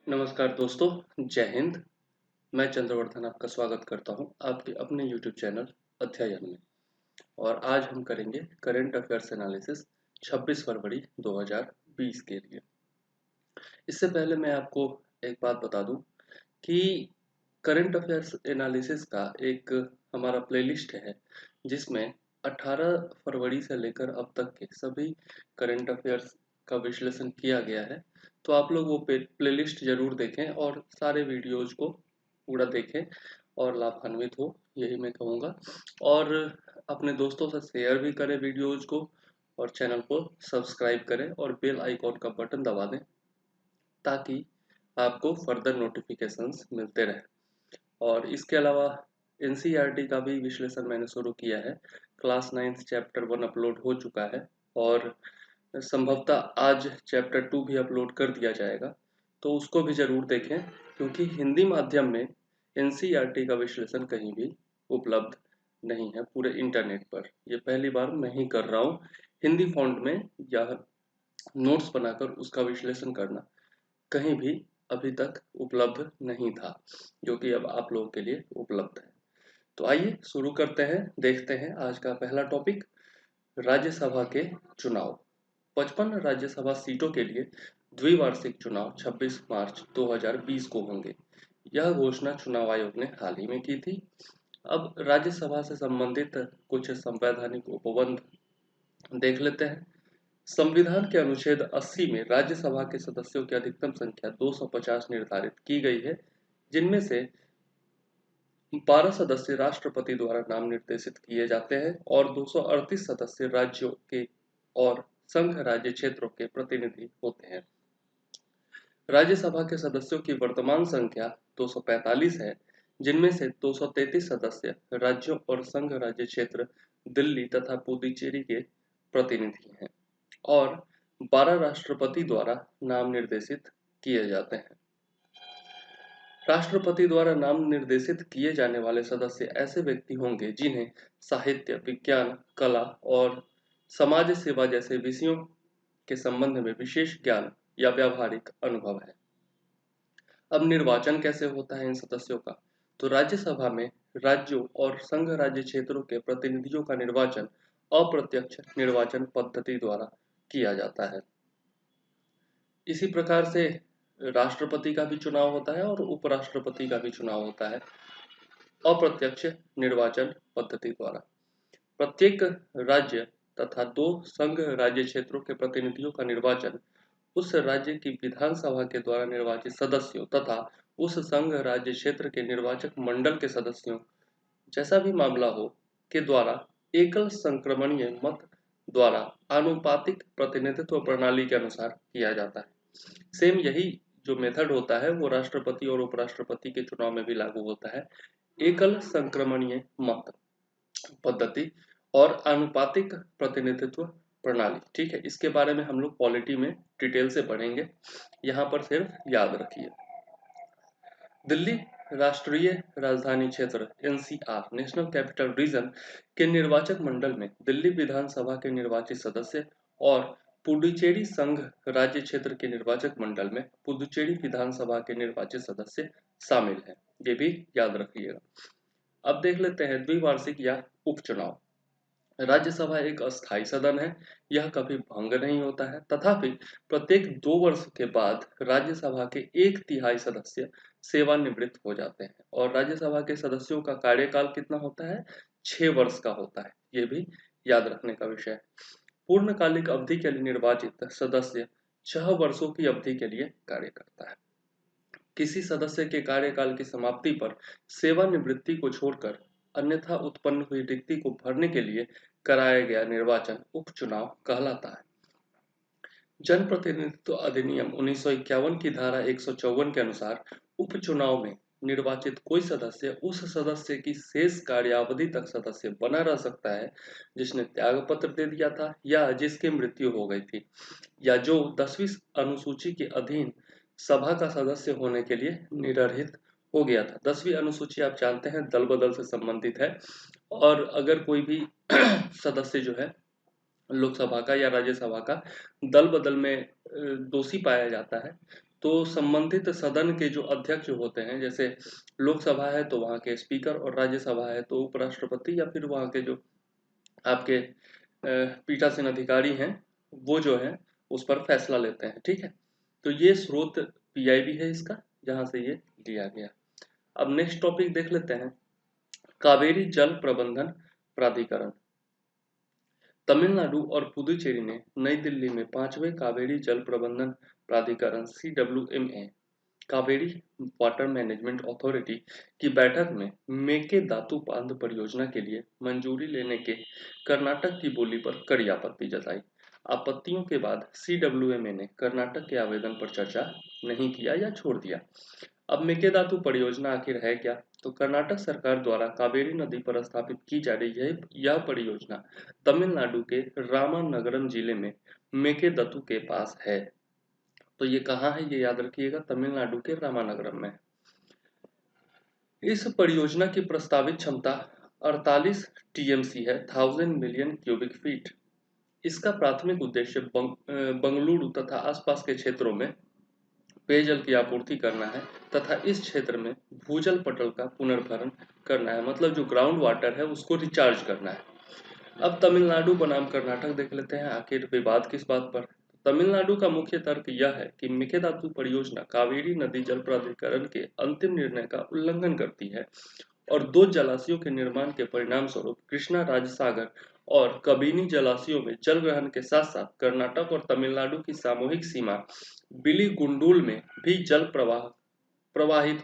नमस्कार दोस्तों, जय हिंद। मैं चंद्रवर्धन आपका स्वागत करता हूं आपके अपने YouTube चैनल अध्ययन में। और आज हम करेंगे करंट अफेयर्स एनालिसिस 26 फरवरी 2020 के लिए। इससे पहले मैं आपको एक बात बता दूं कि करंट अफेयर्स एनालिसिस का एक हमारा प्लेलिस्ट है जिसमें 18 फरवरी से लेकर अब तक के सभी करंट अफेयर्स का विश्लेषण किया गया है। तो आप लोग वो प्लेलिस्ट जरूर देखें और सारे वीडियोज को पूरा देखें और लाभान्वित हो, यही मैं कहूँगा। और अपने दोस्तों से शेयर भी करें वीडियोज को और चैनल को सब्सक्राइब करें और बेल आइकॉन का बटन दबा दें ताकि आपको फर्दर नोटिफिकेशंस मिलते रहे। और इसके अलावा एनसीईआरटी का भी विश्लेषण मैंने शुरू किया है। क्लास 9 चैप्टर 1 अपलोड हो चुका है और संभवतः आज चैप्टर 2 भी अपलोड कर दिया जाएगा, तो उसको भी जरूर देखें क्योंकि हिंदी माध्यम में एनसीईआरटी का विश्लेषण कहीं भी उपलब्ध नहीं है पूरे इंटरनेट पर। यह पहली बार मैं ही कर रहा हूँ हिंदी फॉन्ट में या नोट्स बनाकर उसका विश्लेषण करना कहीं भी अभी तक उपलब्ध नहीं था, जो कि अब आप लोगों के लिए उपलब्ध है। तो आइए शुरू करते हैं, देखते हैं आज का पहला टॉपिक, राज्यसभा के चुनाव। 55 राज्यसभा सीटों के लिए द्विवार्षिक चुनाव 26 मार्च 2020 को होंगे। यह घोषणा चुनाव आयोग ने हाल ही में की थी। अब राज्यसभा से संबंधित कुछ संवैधानिक उपबंध देख लेते हैं। संविधान के अनुच्छेद 80 में राज्यसभा के सदस्यों की अधिकतम संख्या 250 निर्धारित की गई है, जिनमें से 12 सदस्य राष्ट्रपति द्वारा नाम निर्देशित किए जाते हैं और 238 सदस्य राज्यों के और संघ राज्य क्षेत्रों के प्रतिनिधि होते हैं। राज्यसभा के सदस्यों की वर्तमान संख्या 245 है, जिनमें से 233 सदस्य राज्यों और संघ राज्य क्षेत्र दिल्ली तथा पुडुचेरी के प्रतिनिधि हैं और 12 राष्ट्रपति द्वारा नाम निर्देशित किए जाते हैं। राष्ट्रपति द्वारा नाम निर्देशित किए जाने वाले सदस्य ऐसे व्यक्ति होंगे जिन्हें साहित्य, विज्ञान, कला और समाज सेवा जैसे विषयों के संबंध में विशेष ज्ञान या व्यावहारिक अनुभव है। अब निर्वाचन कैसे होता है इन सदस्यों का? तो राज्यसभा में राज्यों और संघ राज्य क्षेत्रों के प्रतिनिधियों का निर्वाचन अप्रत्यक्ष निर्वाचन पद्धति द्वारा किया जाता है। इसी प्रकार से राष्ट्रपति का भी चुनाव होता है और उपराष्ट्रपति का भी चुनाव होता है अप्रत्यक्ष निर्वाचन पद्धति द्वारा। प्रत्येक राज्य तथा 2 संघ राज्य क्षेत्रों के प्रतिनिधियों का निर्वाचन उस राज्य की विधानसभा के द्वारा निर्वाचित सदस्यों तथा उस संघ राज्य क्षेत्र के निर्वाचक मंडल के सदस्यों, जैसा भी मामला हो, के द्वारा एकल संक्रमणीय मत द्वारा आनुपातिक प्रतिनिधित्व प्रणाली के अनुसार किया जाता है। सेम यही जो मेथड होता है वो राष्ट्रपति और उपराष्ट्रपति के चुनाव में भी लागू होता है। एकल संक्रमणीय मत पद्धति और आनुपातिक प्रतिनिधित्व प्रणाली। ठीक है, इसके बारे में हम लोग पॉलिटी में डिटेल से पढ़ेंगे, यहाँ पर सिर्फ याद रखिए। दिल्ली राष्ट्रीय राजधानी क्षेत्र एनसीआर नेशनल कैपिटल रीजन के निर्वाचक मंडल में दिल्ली विधानसभा के निर्वाचित सदस्य और पुडुचेरी संघ राज्य क्षेत्र के निर्वाचक मंडल में पुडुचेरी विधानसभा के निर्वाचित सदस्य शामिल हैं, ये भी याद रखिएगा। अब देख लेते हैं द्विवार्षिक या उपचुनाव। राज्यसभा एक अस्थायी सदन है, यह कभी भंग नहीं होता है, तथापि प्रत्येक 2 वर्ष के बाद राज्यसभा के 1/3 सदस्य सेवानिवृत्त हो जाते हैं और राज्यसभा के सदस्यों का कार्यकाल कितना होता है? 6 वर्ष का होता है, ये भी याद रखने का विषय है। पूर्णकालिक अवधि के लिए निर्वाचित सदस्य 6 वर्षों की अवधि के लिए कार्य करता है। किसी सदस्य के कार्यकाल की समाप्ति पर सेवानिवृत्ति को छोड़कर अन्यथा उत्पन्न हुई रिक्ति को भरने के लिए कराया गया निर्वाचन उपचुनाव कहलाता है। जनप्रतिनिधित्व अधिनियम 1951 की धारा 154 के अनुसार उपचुनाव में निर्वाचित कोई सदस्य उस सदस्य की शेष कार्यावधि तक सदस्य बना रह सकता है जिसने त्याग पत्र दे दिया था या जिसकी मृत्यु हो गई थी या जो 10वीं अनुसूची के अधीन सभा का सदस्य होने के लिए निरर्हित हो गया था। 10वीं अनुसूची आप जानते हैं दल बदल से संबंधित है और अगर कोई भी सदस्य जो है लोकसभा का या राज्यसभा का दल बदल में दोषी पाया जाता है तो संबंधित सदन के जो अध्यक्ष होते हैं, जैसे लोकसभा है तो वहाँ के स्पीकर, और राज्यसभा है तो उपराष्ट्रपति या फिर वहाँ के जो आपके पीठासीन अधिकारी हैं, वो जो है उस पर फैसला लेते हैं। ठीक है, तो ये स्रोत पीआईबी है इसका, जहाँ से ये लिया गया। अब नेक्स्ट टॉपिक देख लेते हैं, कावेरी जल प्रबंधन प्राधिकरण। तमिलनाडु और पुदुचेरी ने नई दिल्ली में 5वें कावेरी जल प्रबंधन प्राधिकरण CWMA Kaveri water management authority की बैठक में मेकेदातु बांध परियोजना के लिए मंजूरी लेने के कर्नाटक की बोली पर कड़ी आपत्ति जताई। आपत्तियों के बाद CWMA ने कर्नाटक के आवेदन पर चर्चा नहीं किया या छोड़ दिया। अब मेकेदातु परियोजना आखिर है क्या? तो कर्नाटक सरकार द्वारा कावेरी नदी पर स्थापित की जा रही है यह परियोजना तमिलनाडु के रामानगरम जिले में मेकेदातु के पास है। तो ये कहाँ है, ये याद रखिएगा, तमिलनाडु के रामानगरम में। इस परियोजना की प्रस्तावित क्षमता 48 टीएमसी है, 1000 मिलियन क्यूबिक फीट। इसका प्राथमिक उद्देश्य बंगलुरु तथा आसपास के क्षेत्रों में पेयजल की आपूर्ति करना है तथा इस क्षेत्र में भूजल पटल का पुनर्भरण करना है, मतलब जो ग्राउंड वाटर है उसको रिचार्ज करना है। अब तमिलनाडु बनाम कर्नाटक देख लेते हैं, आखिर विवाद किस बात पर। तमिलनाडु का मुख्य तर्क यह है कि मेकेदातु परियोजना कावेरी नदी जल प्राधिकरण के अंतिम निर्णय का उल्लंघन करती है और 2 जलाशयों के निर्माण के परिणाम स्वरूप कृष्णा राजसागर और कबिनी जलाशयों में जल ग्रहण के साथ साथ कर्नाटक और तमिलनाडु की सामूहिक सीमा बिलीगुंडूल में भी जल प्रभावित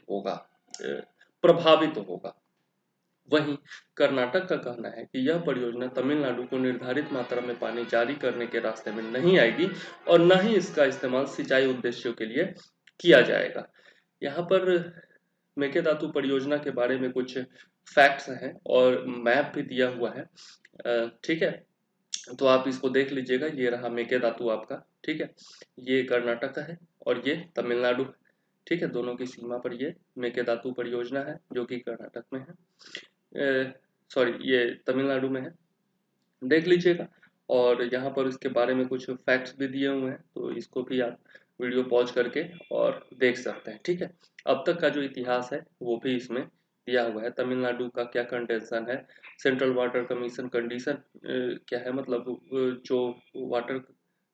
होगा। वहीं कर्नाटक का कहना है कि यह परियोजना तमिलनाडु को निर्धारित मात्रा में पानी जारी करने के रास्ते में नहीं आएगी और न ही इसका इस्तेमाल सिंचाई उद्देश्यों के लिए किया जाएगा। यहाँ पर मेकेदातु परियोजना के बारे में कुछ फैक्ट्स हैं और मैप भी दिया हुआ है। ठीक है, तो आप इसको देख लीजिएगा। ये रहा मेकेदातु आपका, ठीक है, ये कर्नाटक का है और ये तमिलनाडु, ठीक है, दोनों की सीमा पर ये मेकेदातु परियोजना है जो कि कर्नाटक में है, सॉरी ये तमिलनाडु में है, देख लीजिएगा। और यहाँ पर इसके बारे में कुछ फैक्ट्स भी दिए हुए हैं, तो इसको भी आप वीडियो पॉज करके और देख सकते हैं। ठीक है, अब तक का जो इतिहास है वो भी इसमें दिया हुआ है। तमिलनाडु का क्या कंटेंशन है, सेंट्रल वाटर कमीशन कंडीशन क्या है, मतलब जो वाटर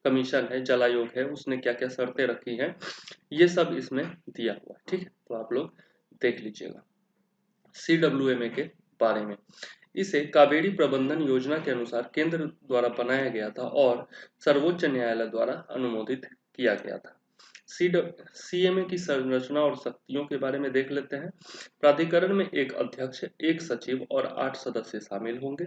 कमीशन है, जल आयोग है, उसने क्या क्या शर्तें रखी हैं, ये सब इसमें दिया हुआ है। ठीक है, तो आप लोग देख लीजिएगा। CWMA के बारे में, इसे कावेरी प्रबंधन योजना के अनुसार केंद्र द्वारा बनाया गया था और सर्वोच्च न्यायालय द्वारा अनुमोदित किया गया था। CMA की संरचना और शक्तियों के बारे में देख लेते हैं। प्राधिकरण में एक अध्यक्ष, एक सचिव और 8 सदस्य शामिल होंगे।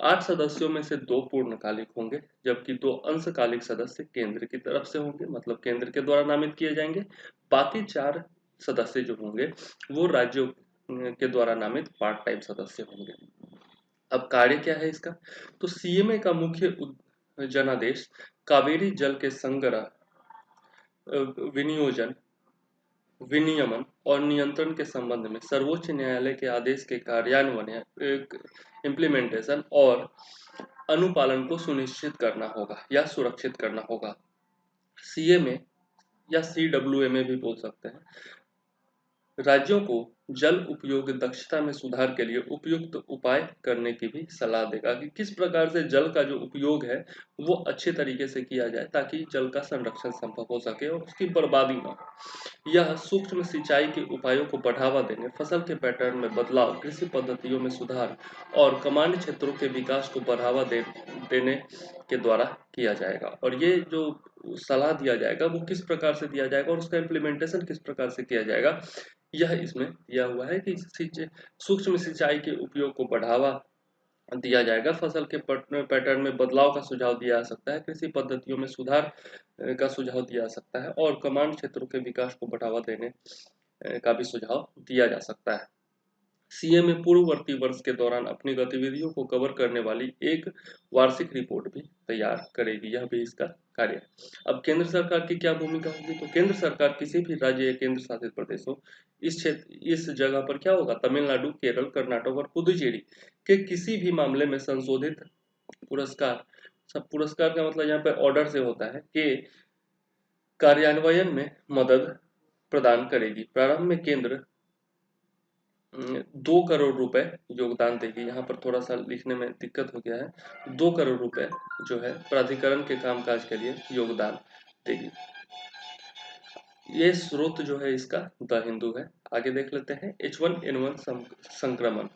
8 सदस्यों में से 2 पूर्णकालिक होंगे, जबकि 2 अंशकालिक सदस्य केंद्र की तरफ से होंगे, मतलब केंद्र के द्वारा नामित किए जाएंगे। बाकी 4 सदस्य जो होंगे वो राज्यों के द्वारा नामित पार्ट टाइम सदस्य होंगे। अब कार्य क्या है इसका, तो CMA का मुख्य जनादेश कावेरी जल के संग्रह, विनियोजन, विनियमन और नियंत्रण के संबंध में सर्वोच्च न्यायालय के आदेश के कार्यान्वयन, इम्प्लीमेंटेशन और अनुपालन को सुनिश्चित करना होगा या सुरक्षित करना होगा। CMA या CWMA भी बोल सकते हैं, राज्यों को जल उपयोग दक्षता में सुधार के लिए उपयुक्त उपाय करने की भी सलाह देगा कि किस प्रकार से जल का जो उपयोग है वो अच्छे तरीके से किया जाए ताकि जल का संरक्षण संभव हो सके और उसकी बर्बादी न हो। यह सूक्ष्म सिंचाई के उपायों को बढ़ावा देने, फसल के पैटर्न में बदलाव, कृषि पद्धतियों में सुधार और कमांड क्षेत्रों के विकास को बढ़ावा देने के द्वारा किया जाएगा। और ये जो सलाह दिया जाएगा वो किस प्रकार से दिया जाएगा और उसका इम्प्लीमेंटेशन किस प्रकार से किया जाएगा, यह इसमें दिया हुआ है कि सूक्ष्म सिंचाई के उपयोग को बढ़ावा दिया जाएगा, फसल के पैटर्न में बदलाव का सुझाव दिया जा सकता है, कृषि पद्धतियों में सुधार का सुझाव दिया जा सकता है और कमांड क्षेत्रों के विकास को बढ़ावा देने का भी सुझाव दिया जा सकता है। CMA पूर्ववर्ती वर्ष के दौरान अपनी गतिविधियों को कवर करने वाली एक वार्षिक रिपोर्ट भी तैयार करेगी, यह भी इसका कार्य है। अब केंद्र सरकार की क्या भूमिका होगी, तो केंद्र सरकार किसी भी राज्य या केंद्र शासित प्रदेशों इस जगह पर क्या होगा, तमिलनाडु, केरल, कर्नाटक और पुदुचेरी के किसी भी मामले में संशोधित पुरस्कार, सब पुरस्कार का मतलब यहाँ पे ऑर्डर से होता है कि कार्यान्वयन में मदद प्रदान करेगी। प्रारंभ में केंद्र 2 करोड़ रुपए योगदान देगी। यहाँ पर थोड़ा सा लिखने में दिक्कत हो गया है। 2 करोड़ रुपए जो है प्राधिकरण के कामकाज के लिए योगदान देगी। ये स्रोत जो है इसका द हिंदू है। आगे देख लेते हैं H1N1 संक्रमण।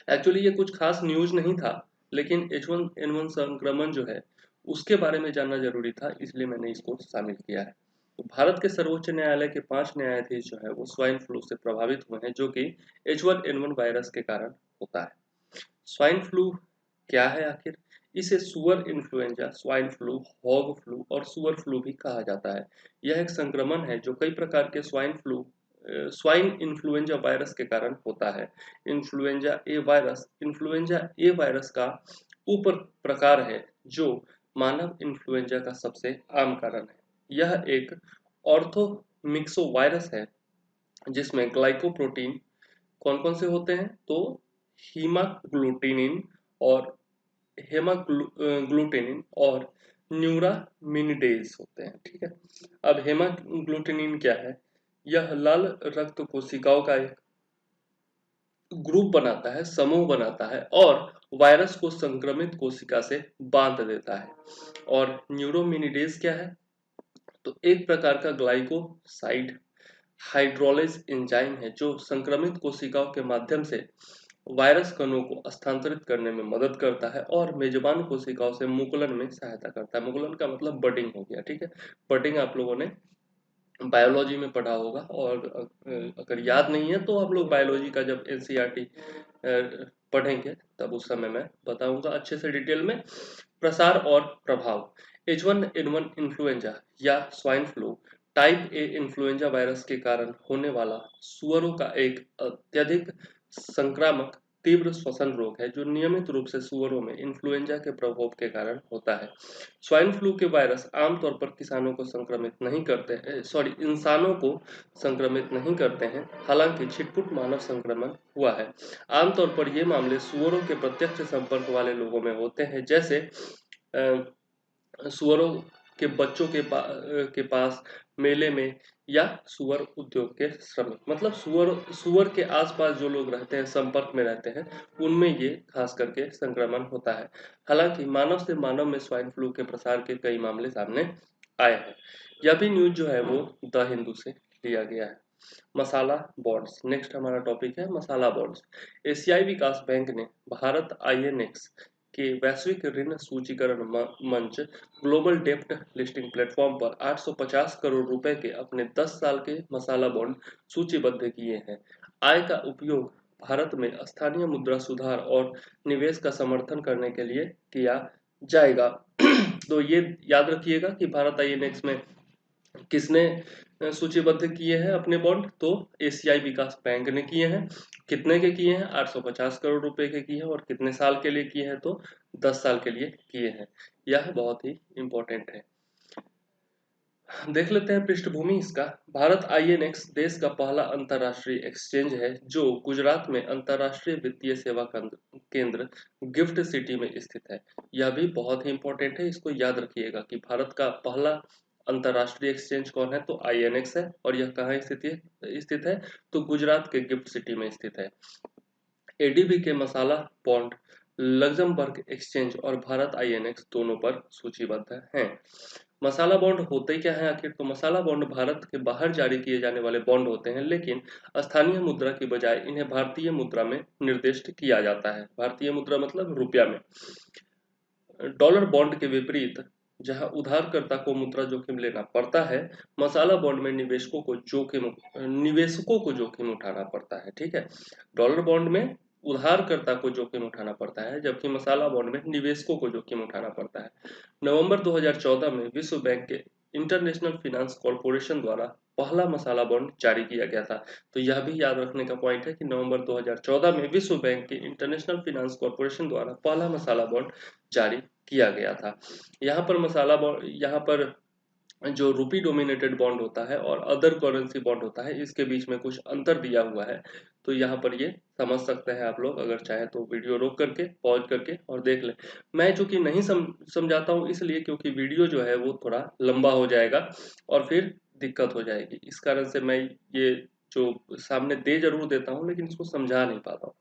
एक्चुअली ये कुछ खास न्यूज नहीं था, लेकिन H1N1 संक्रमण जो है उसके बारे में जानना जरूरी था, इसलिए मैंने इसको शामिल किया है। तो भारत के सर्वोच्च न्यायालय के 5 न्यायाधीश जो है वो स्वाइन फ्लू से प्रभावित हुए हैं, जो कि H1N1 वायरस के कारण होता है। स्वाइन फ्लू क्या है आखिर? इसे सुअर influenza, swine flu, hog flu और सुअर फ्लू भी कहा जाता है। यह एक संक्रमण है जो कई प्रकार के स्वाइन इन्फ्लुएंजा वायरस के कारण होता है। इन्फ्लुएंजा ए वायरस का उप प्रकार है जो मानव इन्फ्लुएंजा का सबसे आम कारण है। यह एक ऑर्थोमिक्सो वायरस है जिसमें ग्लाइकोप्रोटीन कौन कौन से होते हैं? तो हीमाग्लूटिनिन और हेमाग्लूटिनिन और न्यूरामिनिडेज होते हैं। ठीक है, अब हेमाग्लूटिनिन क्या है? यह लाल रक्त कोशिकाओं का एक ग्रुप बनाता है, समूह बनाता है और वायरस को संक्रमित कोशिका से बांध देता है। और न्यूरोमिनिडेज क्या है? तो एक प्रकार का ग्लाइकोसाइड हाइड्रोलेज एंजाइम है जो संक्रमित कोशिकाओं के माध्यम से वायरस कणों को स्थानांतरित करने में मदद करता है और मेजबान कोशिकाओं से मुकुलन में सहायता करता है। मुकुलन का मतलब बडिंग हो गया। ठीक है, बडिंग आप लोगों ने बायोलॉजी में पढ़ा होगा, और अगर याद नहीं है तो आप लोग बायोलॉजी का जब NCERT पढ़ेंगे तब उस समय मैं बताऊंगा अच्छे से डिटेल में। प्रसार और प्रभाव। H1N1 इन्फ्लुएंजा या swine flu type A influenza virus के कारण होने वाला सुअरों का एक अत्यधिक संक्रामक तीव्र श्वसन रोग है जो नियमित रूप से सुअरों में इन्फ्लुएंजा के प्रकोप के कारण होता है। स्वाइन फ्लू के वायरस आमतौर पर इंसानों को संक्रमित नहीं करते हैं, हालांकि छिटपुट मानव संक्रमण हुआ है। आमतौर पर ये मामले सुअरों के प्रत्यक्ष संपर्क वाले लोगों में होते हैं, जैसे सुअरों के बच्चों के पास, मेले में, या सुअर उद्योग के श्रमिक। मतलब सुअर के आसपास जो लोग रहते हैं, संपर्क में रहते हैं, उनमें ये खास करके संक्रमण होता है। हालांकि मानव से मानव में स्वाइन फ्लू के प्रसार के कई मामले सामने आए हैं। यह भी न्यूज जो है वो द हिंदू से लिया गया है। मसाला बॉन्ड्स, नेक्स्ट हमारा टॉपिक है मसाला बॉन्ड्स। एशियाई विकास बैंक ने भारत INX के वैश्विक ऋण सूचीकरण मंच ग्लोबल डेप्ट लिस्टिंग प्लेटफॉर्म पर 850 करोड़ रुपए के अपने 10 साल के मसाला बॉन्ड सूचीबद्ध किए हैं। आय का उपयोग भारत में स्थानीय मुद्रा सुधार और निवेश का समर्थन करने के लिए किया जाएगा। तो ये याद रखिएगा कि भारत INX में किसने सूचीबद्ध किए हैं अपने बॉन्ड? तो एशियाई विकास बैंक ने किए हैं। कितने के किए हैं? 850 करोड़ रुपए के किए हैं। और कितने साल के लिए किए हैं? तो 10 साल के लिए किए हैं। यह बहुत ही इंपॉर्टेंट है। देख लेते हैं पृष्ठभूमि इसका। भारत INX देश का पहला अंतर्राष्ट्रीय एक्सचेंज है जो गुजरात में अंतर्राष्ट्रीय वित्तीय सेवा केंद्र गिफ्ट सिटी में स्थित है। यह भी बहुत ही इंपॉर्टेंट है, इसको याद रखिएगा कि भारत का पहला अंतर्राष्ट्रीय एक्सचेंज कौन है? तो INX है। और यह कहाँ स्थित है? तो गुजरात के गिफ्ट सिटी में स्थित है। ADB के मसाला बॉन्ड लग्जमबर्ग एक्सचेंज और भारत INX दोनों पर सूचीबद्ध हैं। मसाला बॉन्ड होते क्या है आखिर? तो मसाला बॉन्ड भारत के बाहर जारी किए जाने वाले बॉन्ड होते हैं, लेकिन स्थानीय मुद्रा की बजाय इन्हें भारतीय मुद्रा में निर्दिष्ट किया जाता है। भारतीय मुद्रा मतलब रुपया में। डॉलर बॉन्ड के विपरीत, जहां उधारकर्ता को मुद्रा जोखिम लेना पड़ता है, मसाला बॉन्ड में निवेशकों को जोखिम उठाना पड़ता है। ठीक है, डॉलर बॉन्ड में उधारकर्ता को जोखिम उठाना पड़ता है, जबकि मसाला बॉन्ड में निवेशकों को जोखिम उठाना पड़ता है। नवंबर 2014 में विश्व बैंक के इंटरनेशनल फाइनेंस कॉर्पोरेशन द्वारा पहला मसाला बॉन्ड जारी किया गया था। तो यह भी याद रखने का पॉइंट है कि नवंबर 2014 में विश्व बैंक के इंटरनेशनल फाइनेंस कॉर्पोरेशन द्वारा पहला मसाला बॉन्ड जारी किया गया था। यहाँ पर जो रूपी डोमिनेटेड बॉन्ड होता है और अदर करेंसी बॉन्ड होता है, इसके बीच में कुछ अंतर दिया हुआ है। तो यहाँ पर ये समझ सकते हैं आप लोग, अगर चाहे तो वीडियो रोक करके पॉज करके और देख लें। मैं चूंकि नहीं समझाता हूँ इसलिए, क्योंकि वीडियो जो है वो थोड़ा लंबा हो जाएगा और फिर दिक्कत हो जाएगी। इस कारण से मैं ये जो सामने दे जरूर देता हूँ, लेकिन इसको समझा नहीं पाता हूँ।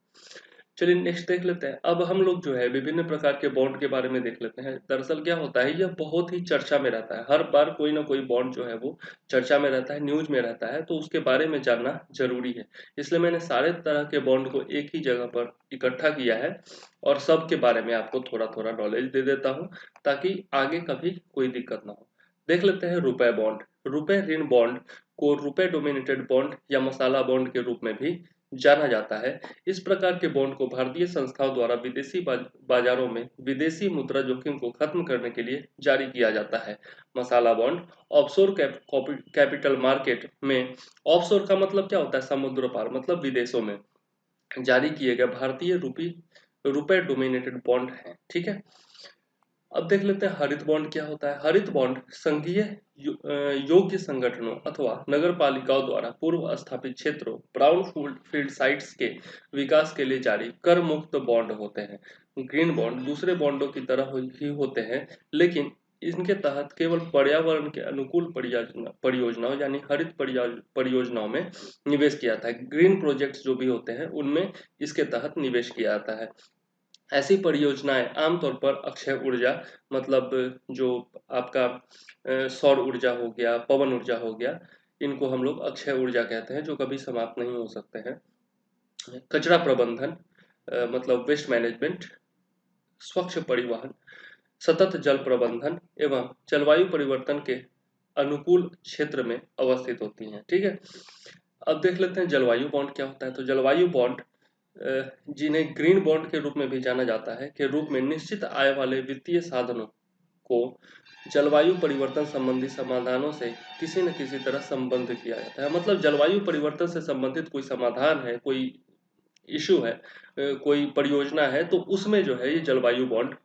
चलिए नेक्स्ट देख लेते हैं। अब हम लोग जो है विभिन्न प्रकार के बॉन्ड के बारे में देख लेते हैं। दरअसल क्या होता है, यह बहुत ही चर्चा में रहता है। हर बार कोई ना कोई बॉन्ड जो है वो चर्चा में रहता है, न्यूज में रहता है, तो उसके बारे में जानना जरूरी है। इसलिए मैंने सारे तरह के बॉन्ड को एक ही जगह पर इकट्ठा किया है और सबके बारे में आपको थोड़ा थोड़ा नॉलेज दे देता हूँ, ताकि आगे कभी कोई दिक्कत ना हो। देख लेते हैं रुपए बॉन्ड। रुपए ऋण बॉन्ड को रुपए डोमिनेटेड बॉन्ड या मसाला बॉन्ड के रूप में भी जाना जाता है। इस प्रकार के बॉन्ड को भारतीय संस्थाओं द्वारा विदेशी बाजारों में विदेशी मुद्रा जोखिम को खत्म करने के लिए जारी किया जाता है। मसाला बॉन्ड ऑफशोर कैपिटल मार्केट में, ऑफशोर का मतलब क्या होता है, समुद्र पार, मतलब विदेशों में जारी किए गए भारतीय रुपए डोमिनेटेड बॉन्ड है। ठीक है, अब देख लेते हैं हरित बॉन्ड क्या होता है। हरित बॉन्ड संघीय योग्य संगठनों अथवा नगर पालिकाओं द्वारा पूर्व स्थापित क्षेत्रों, ब्राउन फील्ड साइट्स के विकास के लिए जारी कर मुक्त बॉन्ड होते हैं। ग्रीन बॉन्ड दूसरे बॉन्डों की तरह ही होते हैं, लेकिन इनके तहत केवल पर्यावरण के अनुकूल परियोजनाओं यानी हरित परियोजनाओं में निवेश किया जाता है। ग्रीन प्रोजेक्ट्स जो भी होते हैं उनमें इसके तहत निवेश किया जाता है। ऐसी परियोजनाएं आमतौर पर अक्षय ऊर्जा, मतलब जो आपका सौर ऊर्जा हो गया, पवन ऊर्जा हो गया, इनको हम लोग अक्षय ऊर्जा कहते हैं, जो कभी समाप्त नहीं हो सकते हैं। कचरा प्रबंधन, मतलब वेस्ट मैनेजमेंट, स्वच्छ परिवहन, सतत जल प्रबंधन एवं जलवायु परिवर्तन के अनुकूल क्षेत्र में अवस्थित होती हैं। ठीक है, अब देख लेते हैं जलवायु बॉन्ड क्या होता है। तो जलवायु बॉन्ड, जिन्हें ग्रीन बॉन्ड के रूप में भी जाना जाता है, के रूप में निश्चित आय वाले वित्तीय साधनों को जलवायु परिवर्तन संबंधी समाधानों से किसी न किसी तरह संबंध किया जाता है। मतलब जलवायु परिवर्तन से संबंधित कोई समाधान है, कोई इशू है, कोई परियोजना है, तो उसमें जो है ये जलवायु बॉन्ड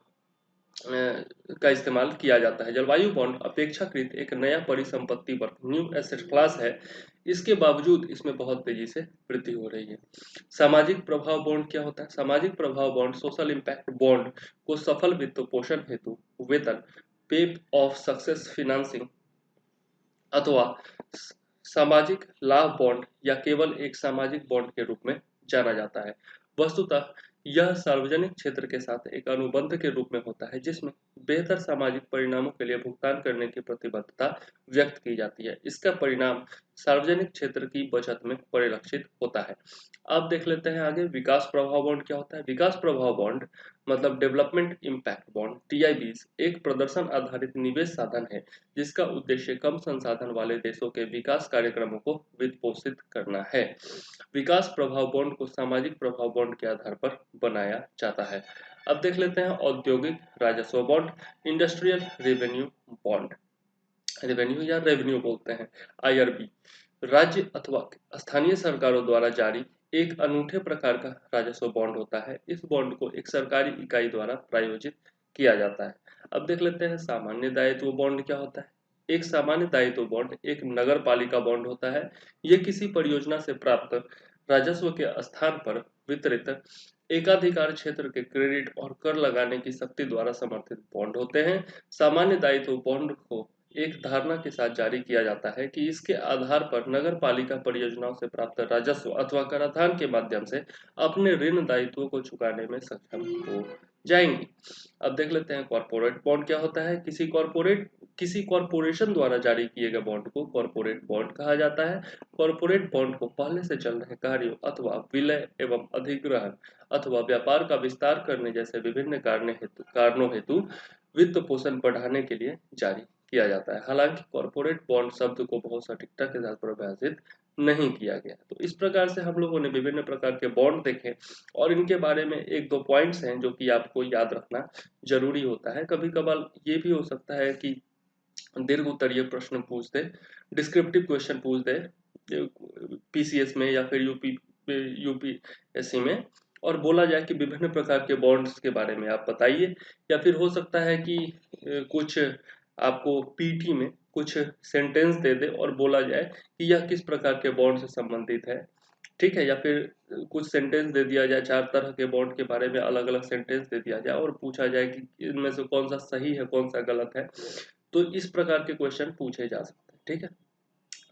का इस्तेमाल किया जाता है। जलवायु बॉन्ड अपेक्षाकृत एक नया परिसंपत्ति वर्ग, न्यू एसेट क्लास है। इसके बावजूद इसमें बहुत तेजी से वृद्धि हो रही है। सामाजिक प्रभाव बॉन्ड क्या होता है। सामाजिक प्रभाव बॉन्ड सोशल इम्पैक्ट बॉन्ड को सफल वित्त पोषण हेतु वेतन, पे ऑफ सक्सेस फिनांसिंग अथवा सामाजिक लाभ बॉन्ड या केवल एक सामाजिक बॉन्ड के रूप में जाना जाता है। वस्तुतः यह सार्वजनिक क्षेत्र के साथ एक अनुबंध के रूप में होता है, जिसमें बेहतर सामाजिक परिणामों के लिए भुगतान करने की प्रतिबद्धता व्यक्त की जाती है। इसका परिणाम सार्वजनिक क्षेत्र की बचत में परिलक्षित होता है। अब देख लेते हैं आगे विकास प्रभाव बॉन्ड क्या होता है। विकास प्रभाव बॉन्ड मतलब डेवलपमेंट इम्पैक्ट बॉन्ड, टीआईबीज, एक प्रदर्शन आधारित निवेश साधन है जिसका उद्देश्य कम संसाधन वाले देशों के विकास कार्यक्रमों को वित्त पोषित करना है। विकास प्रभाव बॉन्ड को सामाजिक प्रभाव बॉन्ड के आधार पर बनाया जाता है। अब देख लेते हैं औद्योगिक राजस्व bond, industrial revenue bond, revenue या रेवेन्यू बोलते हैं, आईआरबी, राज्य अथवा स्थानीय सरकारों द्वारा जारी एक अनूठे प्रकार का राजस्व बॉन्ड होता है। इस बॉन्ड को एक सरकारी इकाई द्वारा प्रायोजित किया जाता है। अब देख लेते हैं सामान्य दायित्व बॉन्ड क्या होता है। एक सामान्य दायित्व बॉन्ड एक नगर पालिका बॉन्ड होता है। यह किसी परियोजना से प्राप्त राजस्व के स्थान पर वितरित एकाधिकार क्षेत्र के क्रेडिट और कर लगाने की शक्ति द्वारा समर्थित बॉन्ड होते हैं। सामान्य दायित्व बॉन्ड को एक धारणा के साथ जारी किया जाता है कि इसके आधार पर नगर पालिका परियोजनाओं से प्राप्त राजस्व अथवा कराधान के माध्यम से अपने ऋण दायित्वों को चुकाने में सक्षम हो जाएंगी। अब देख लेते हैं कॉर्पोरेट बॉन्ड क्या होता है। किसी कॉर्पोरेशन द्वारा जारी किए गए बॉन्ड को कॉर्पोरेट बॉन्ड कहा जाता है। कॉर्पोरेट बॉन्ड को पहले से चल रहे कार्यों अथवा विलय एवं अधिग्रहण अथवा व्यापार का विस्तार करने जैसे विभिन्न कारणों हेतु वित्त पोषण बढ़ाने के लिए जारी किया जाता है। हालांकि कॉर्पोरेट बॉन्ड शब्द को बहुत सटीकता के साथ परिभाषित नहीं किया गया। तो इस प्रकार से हम लोगों ने विभिन्न प्रकार के बॉन्ड देखे और इनके बारे में एक दो पॉइंट्स हैं जो कि आपको याद रखना जरूरी होता है। कभी कभार ये भी हो सकता है कि दीर्घ उत्तरीय प्रश्न पूछ दे, डिस्क्रिप्टिव क्वेश्चन पूछ दे पीसीएस में या फिर यूपीएससी में, और बोला जाए कि विभिन्न प्रकार के बॉन्ड्स के बारे में आप बताइए। या फिर हो सकता है कि कुछ आपको पीटी में कुछ सेंटेंस दे दे और बोला जाए कि यह किस प्रकार के बॉन्ड से संबंधित है, ठीक है, या फिर कुछ सेंटेंस दे दिया जाए, 4 तरह के बॉन्ड के बारे में अलग-अलग सेंटेंस दे दिया जाए और पूछा जाए कि इनमें से कौन सा सही है, कौन सा गलत है। तो इस प्रकार के क्वेश्चन पूछे जा सकते हैं, ठीक है।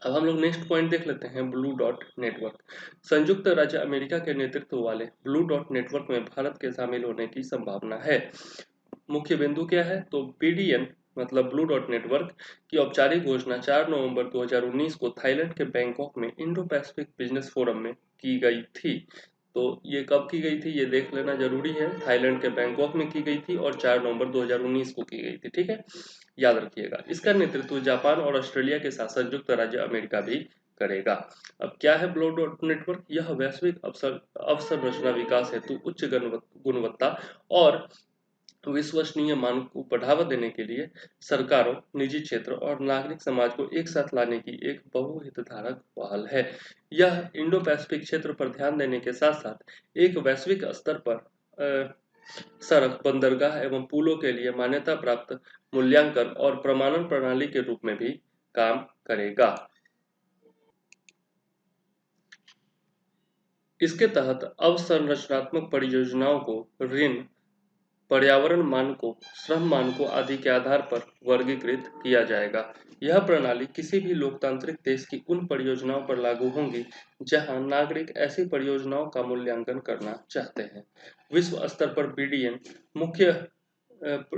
अब हम लोग नेक्स्ट पॉइंट देख लेते हैं, ब्लू डॉट नेटवर्क। संयुक्त राज्य अमेरिका के नेतृत्व वाले ब्लू डॉट नेटवर्क में भारत के शामिल होने की संभावना है। मुख्य बिंदु क्या है, तो BDN मतलब ब्लू डॉट नेटवर्क की औपचारिक घोषणा 4 नवंबर 2019 को थाईलैंड के बैंकॉक में इंडो पैसिफिक बिजनेस फोरम में की गई थी। तो ये कब की गई थी ये देख लेना जरूरी है, थाईलैंड के बैंकॉक में की गई थी और 4 नवंबर 2019 को की गई थी, ठीक है, याद रखिएगा। इसका नेतृत्व जापान और ऑस्ट्रेलिया के साथ संयुक्त राज्य अमेरिका भी करेगा। अब क्या है ब्लू डॉट नेटवर्क, यह वैश्विक अवसंरचना विकास हेतु उच्च गुणवत्ता और विश्वसनीय मानक को बढ़ावा देने के लिए सरकारों, निजी क्षेत्र और नागरिक समाज को एक साथ लाने की एक बहुहितधारक पहल है। यह इंडो पैसिफिक क्षेत्र पर ध्यान देने के साथ साथ एक वैश्विक स्तर पर सड़क, बंदरगाह एवं पुलों के लिए मान्यता प्राप्त मूल्यांकन और प्रमाणन प्रणाली के रूप में भी काम करेगा। इसके तहत अवसंरचनात्मक परियोजनाओं को ऋण, पर्यावरण मानकों, श्रम मानकों आदि के आधार पर वर्गीकृत किया जाएगा। यह प्रणाली किसी भी लोकतांत्रिक देश की उन परियोजनाओं पर लागू होंगी जहां नागरिक ऐसी परियोजनाओं का मूल्यांकन करना चाहते हैं। विश्व स्तर पर BDN मुख्य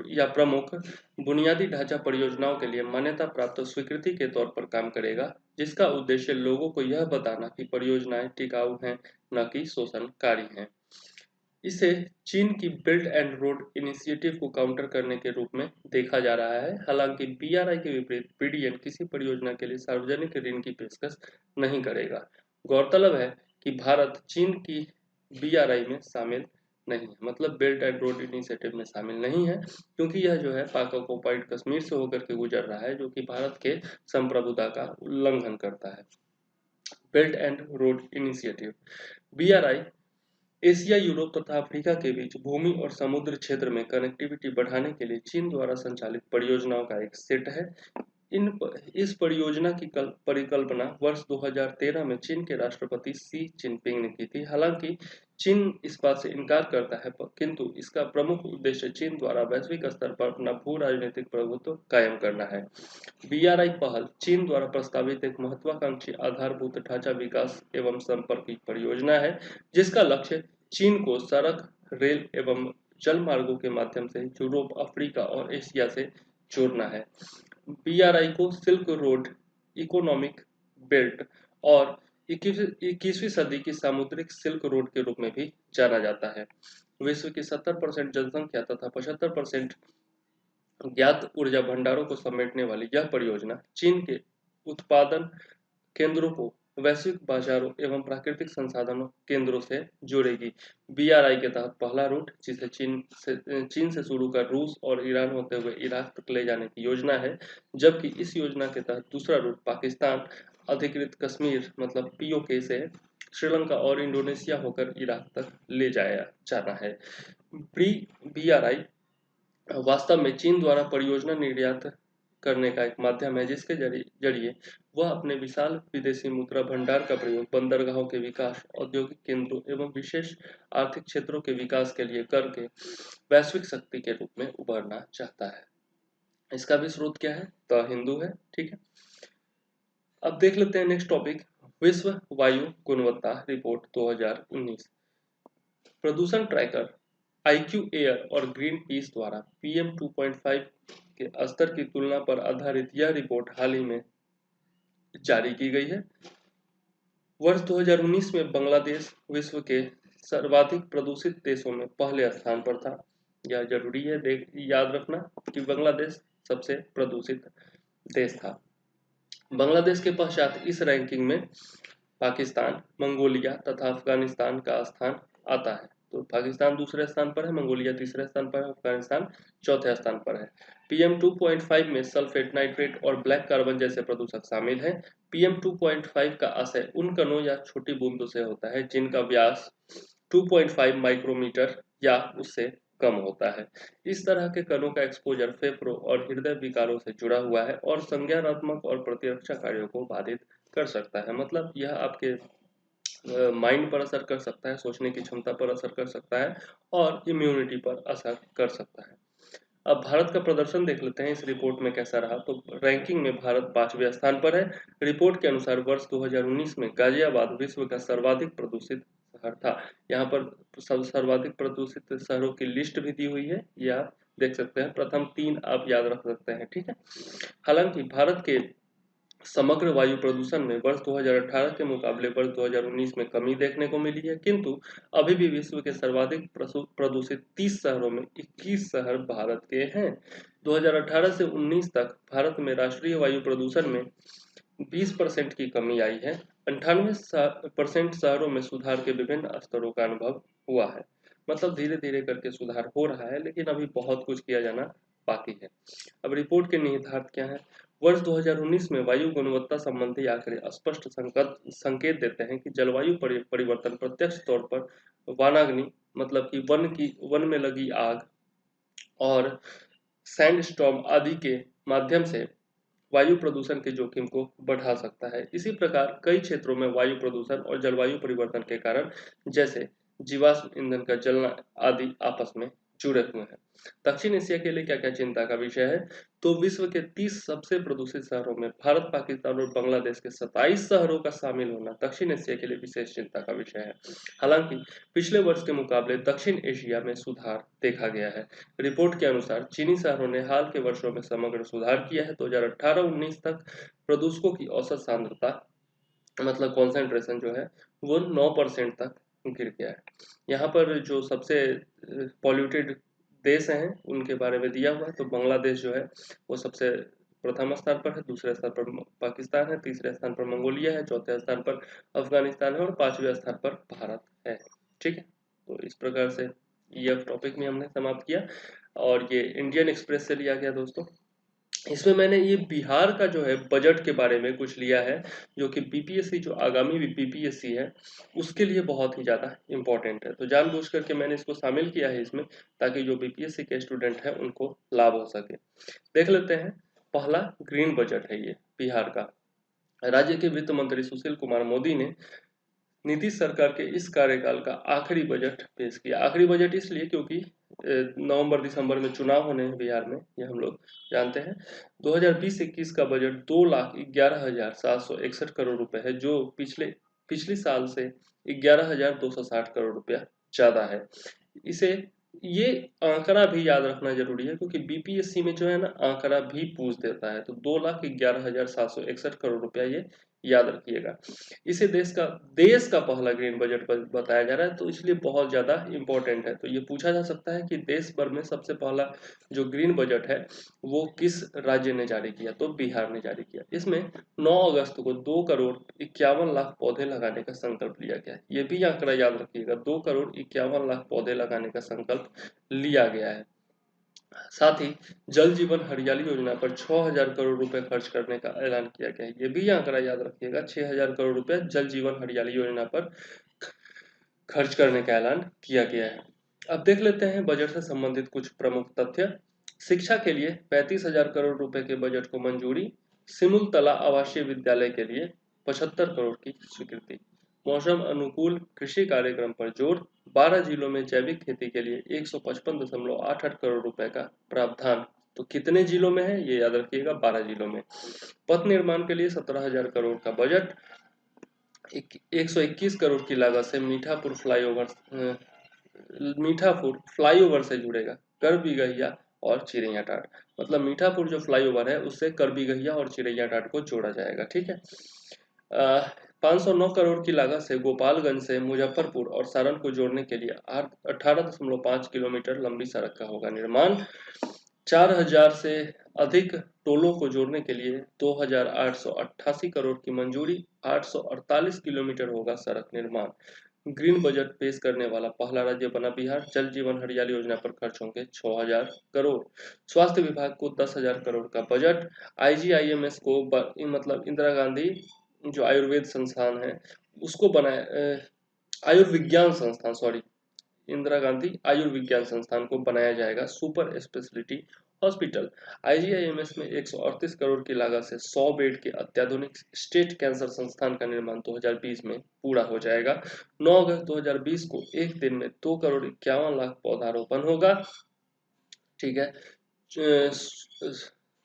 या प्रमुख बुनियादी ढांचा परियोजनाओं के लिए मान्यता प्राप्त स्वीकृति के तौर पर काम करेगा, जिसका उद्देश्य लोगों को यह बताना कि परियोजनाएं टिकाऊ हैं, न कि शोषणकारी हैं। इसे चीन की बेल्ट एंड रोड इनिशिएटिव को काउंटर करने के रूप में देखा जा रहा है। हालांकि BRI के विपरीत BDN किसी परियोजना के लिए सार्वजनिक ऋण की पेशकश नहीं करेगा। गौरतलब है कि भारत चीन की BRI में शामिल नहीं है, मतलब बेल्ट एंड रोड इनिशिएटिव में शामिल नहीं है, क्योंकि यह जो है पाक ऑक्युपाइड कश्मीर से होकर के गुजर रहा है, जो कि भारत के संप्रभुता का उल्लंघन करता है। Belt and road initiative BRI Asia, Europe तथा अफ्रीका के बीच भूमि और समुद्र क्षेत्र में कनेक्टिविटी बढ़ाने के लिए चीन द्वारा संचालित परियोजनाओं का एक सेट है। इस परियोजना की परिकल्पना वर्ष 2013 में चीन के राष्ट्रपति शी जिनपिंग ने की थी। हालांकि चीन इस बात से इनकार करता है, किंतु इसका प्रमुख उद्देश्य चीन द्वारा वैश्विक स्तर पर अपना भू राजनीतिक प्रभुत्व कायम करना है। BRI पहल चीन द्वारा प्रस्तावित एक महत्वाकांक्षी आधारभूत ढांचा विकास एवं संपर्क की परियोजना है, जिसका लक्ष्य चीन को सड़क, रेल एवं जल मार्गों के माध्यम से यूरोप, अफ्रीका और एशिया से जोड़ना है। BRI को सिल्क रोड इकोनॉमिक बेल्ट और 21वीं सदी की सामुद्रिक सिल्क रोड के रूप में भी जाना जाता है। विश्व की 70% जनसंख्या तथा 75% ज्ञात ऊर्जा भंडारों को समेटने वाली यह परियोजना चीन के उत्पादन केंद्रों को वैश्विक बाजारों एवं प्राकृतिक संसाधनों केंद्रों से जोड़ेगी। BRI के तहत पहला रूट, जिसे चीन से शुरू कर रूस और ईरान होते हुए इराक तक ले जाने की योजना है, जबकि इस योजना के तहत दूसरा रूट पाकिस्तान अधिकृत कश्मीर मतलब POK से श्रीलंका और इंडोनेशिया होकर इराक तक ले जाया जाना है। BRI वास्तव में चीन द्वारा परियोजना निर्यात करने का एक माध्यम है, जिसके जरिए वह अपने विशाल विदेशी मुद्रा भंडार का प्रयोग बंदरगाहों के विकास, औद्योगिक केंद्रों एवं विशेष आर्थिक क्षेत्रों के विकास के लिए करके वैश्विक शक्ति के रूप में उभरना चाहता है। इसका भी स्रोत क्या है, द हिंदू है, ठीक है। अब देख लेते हैं नेक्स्ट टॉपिक, विश्व वायु गुणवत्ता रिपोर्ट 2019। प्रदूषण ट्रैकर IQ एयर और ग्रीन पीस द्वारा PM 2.5 के स्तर की तुलना पर आधारित यह रिपोर्ट हाल ही में जारी की गई है। वर्ष 2019 में बांग्लादेश विश्व के सर्वाधिक प्रदूषित देशों में पहले स्थान पर था। यह जरूरी है याद रखना कि बांग्लादेश सबसे प्रदूषित देश था। बांग्लादेश के पश्चात इस रैंकिंग में पाकिस्तान, मंगोलिया तथा अफगानिस्तान का स्थान आता है। तो पाकिस्तान दूसरे स्थान पर है, मंगोलिया तीसरे स्थान पर है, अफगानिस्तान चौथे स्थान पर है। PM 2.5 में सल्फेट, नाइट्रेट और ब्लैक कार्बन जैसे प्रदूषक शामिल हैं। PM 2.5 का आशय उन कणों या छोटी बूंदों से होता है जिनका व्यास 2.5 माइक्रोमीटर या उससे कम होता है। इस तरह के कणों का एक्सपोजर फेफड़ों और हृदय विकारों से जुड़ा हुआ है और संज्ञानात्मक और प्रतिरक्षा कार्यों को बाधित कर सकता है। मतलब यह आपके माइंड पर असर कर सकता है, सोचने की क्षमता पर असर कर सकता है और इम्यूनिटी पर असर कर सकता है। अब भारत का प्रदर्शन देख लेते हैं इस रिपोर्ट में कैसा रहा। तो रैंकिंग में भारत 5वें स्थान पर है। रिपोर्ट के अनुसार वर्ष 2019 में गाजियाबाद विश्व का सर्वाधिक प्रदूषित शहर था। यहाँ पर सर्वाधिक प्रदूषित शहरों की लिस्ट भी दी हुई है, ये आप देख सकते हैं। प्रथम 3 आप याद रख सकते हैं, ठीक है। हालांकि भारत के समग्र वायु प्रदूषण में वर्ष 2018 के मुकाबले वर्ष 2019 में कमी देखने को मिली है, किंतु अभी भी विश्व के सर्वाधिक प्रदूषित 30 शहरों में 21 शहर भारत के हैं। 2018 से 19 तक भारत में राष्ट्रीय वायु प्रदूषण में 20% की कमी आई है। 98% शहरों में सुधार के विभिन्न स्तरों का अनुभव हुआ है। मतलब धीरे धीरे करके सुधार हो रहा है, लेकिन अभी बहुत कुछ किया जाना बाकी है। अब रिपोर्ट के निहितार्थ क्या है। वर्ष 2019 में वायु गुणवत्ता संबंधी आंकड़े स्पष्ट संकेत देते हैं कि जलवायु परिवर्तन प्रत्यक्ष तौर पर वनाग्नि, मतलब कि वन में लगी आग और सैंडस्टॉर्म आदि के माध्यम से वायु प्रदूषण के जोखिम को बढ़ा सकता है। इसी प्रकार कई क्षेत्रों में वायु प्रदूषण और जलवायु परिवर्तन के कारण, जैसे जीवाश्म ईंधन का जलना आदि, आपस में जुड़े हुए हैं। दक्षिण एशिया के लिए क्या क्या चिंता का विषय है। तो विश्व के 30 सबसे प्रदूषित शहरों में भारत, पाकिस्तान और बांग्लादेश के 27 शहरों का शामिल होना दक्षिण एशिया के लिए विशेष चिंता का विषय है। हालांकि पिछले वर्ष के मुकाबले दक्षिण एशिया में सुधार देखा गया है। रिपोर्ट के अनुसार चीनी शहरों ने हाल के वर्षों में समग्र सुधार किया है। 2018-19 तक प्रदूषकों की औसत सांद्रता, मतलब कॉन्सेंट्रेशन जो है, वो 9% तक गिर गया है। यहाँ पर जो सबसे पॉल्यूटेड देश हैं उनके बारे में दिया हुआ है। तो बांग्लादेश जो है वो सबसे प्रथम स्थान पर है, दूसरे स्थान पर पाकिस्तान है, तीसरे स्थान पर मंगोलिया है, चौथे स्थान पर अफगानिस्तान है और 5वें स्थान पर भारत है, ठीक है। तो इस प्रकार से ये टॉपिक में हमने समाप्त किया और ये इंडियन एक्सप्रेस से लिया गया दोस्तों। इसमें मैंने ये बिहार का जो है बजट के बारे में कुछ लिया है, जो कि बीपीएससी, जो आगामी बीपीएससी है, उसके लिए बहुत ही ज़्यादा इम्पोर्टेंट है। तो जानबूझ करके मैंने इसको शामिल किया है इसमें, ताकि जो बीपीएससी के स्टूडेंट हैं उनको लाभ हो सके। देख लेते हैं। पहला ग्रीन बजट है ये बिहार का। राज्य के वित्त मंत्री सुशील कुमार मोदी ने नीतीश सरकार के इस कार्यकाल का आखिरी बजट पेश किया। आखिरी बजट इसलिए क्योंकि नवंबर दिसंबर में चुनाव होने हैं बिहार में, ये हम लोग जानते हैं। 2020-21 का बजट 2,11,761 करोड़ रुपए है, जो पिछले साल से 11,260 करोड़ रुपया ज्यादा है। इसे ये आंकड़ा भी याद रखना जरूरी है, क्योंकि बीपीएससी में जो है ना आंकड़ा भी पूछ देता है। तो 2,11,761 करोड़ रुपया ये याद रखिएगा। इसे देश का पहला ग्रीन बजट बताया जा रहा है, तो इसलिए बहुत ज्यादा इंपॉर्टेंट है। तो ये पूछा जा सकता है कि देश भर में सबसे पहला जो ग्रीन बजट है वो किस राज्य ने जारी किया। तो बिहार ने जारी किया। इसमें 9 अगस्त को 2,51,00,000 पौधे लगाने का संकल्प लिया गया है। ये भी आंकड़ा याद रखिएगा, 2,51,00,000 पौधे लगाने का संकल्प लिया गया है। साथ ही जल जीवन हरियाली योजना पर 6,000 करोड़ रुपए खर्च करने का ऐलान किया गया है। ये भी आंकड़ा याद रखिएगा, 6,000 करोड़ रुपए जल जीवन हरियाली योजना पर खर्च करने का ऐलान किया गया है। अब देख लेते हैं बजट से संबंधित कुछ प्रमुख तथ्य। शिक्षा के लिए 35,000 करोड़ रुपए के बजट को मंजूरी। सिमुलतला आवासीय विद्यालय के लिए 75 करोड़ की स्वीकृति। मौसम अनुकूल कृषि कार्यक्रम पर जोर। 12 जिलों में जैविक खेती के लिए 155.88 करोड़ रुपए का प्रावधान। तो कितने जिलों में है ये याद रखिएगा, 12 जिलों में। पथ निर्माण के लिए 17,000 करोड़ का बजट। 121 करोड़ की लागत से मीठापुर फ्लाईओवर से जुड़ेगा करबीघैया और चिरैयाटांड। मतलब मीठापुर जो फ्लाईओवर है उससे करबीघैया और चिरैयाटांड को जोड़ा जाएगा, ठीक है। 509 करोड़ की लागत से गोपालगंज से मुजफ्फरपुर और सारण को जोड़ने के लिए 18.5 किलोमीटर लंबी सड़क का होगा निर्माण। 4,000 से अधिक टोलों को जोड़ने के लिए 2,888 करोड़ की मंजूरी। 848 किलोमीटर होगा सड़क निर्माण। ग्रीन बजट पेश करने वाला पहला राज्य बना बिहार। जल जीवन हरियाली योजना पर खर्च होंगे 6,000 करोड़। स्वास्थ्य विभाग को 10,000 करोड़ का बजट। IGIMS को मतलब इंदिरा गांधी जो आयुर्वेद संस्थान है उसको बनाया, आयुर्विज्ञान संस्थान, सॉरी, इंदिरा गांधी आयुर्विज्ञान संस्थान को बनाया जाएगा सुपर स्पेशलिटी हॉस्पिटल। IGIMS में 138 करोड़ की लागत से 100 बेड के अत्याधुनिक स्टेट कैंसर संस्थान का निर्माण 2020 में पूरा हो जाएगा। 9 अगस्त 2020 को एक दिन में 2 करोड़ 51 लाख पौधारोपण होगा। ठीक है,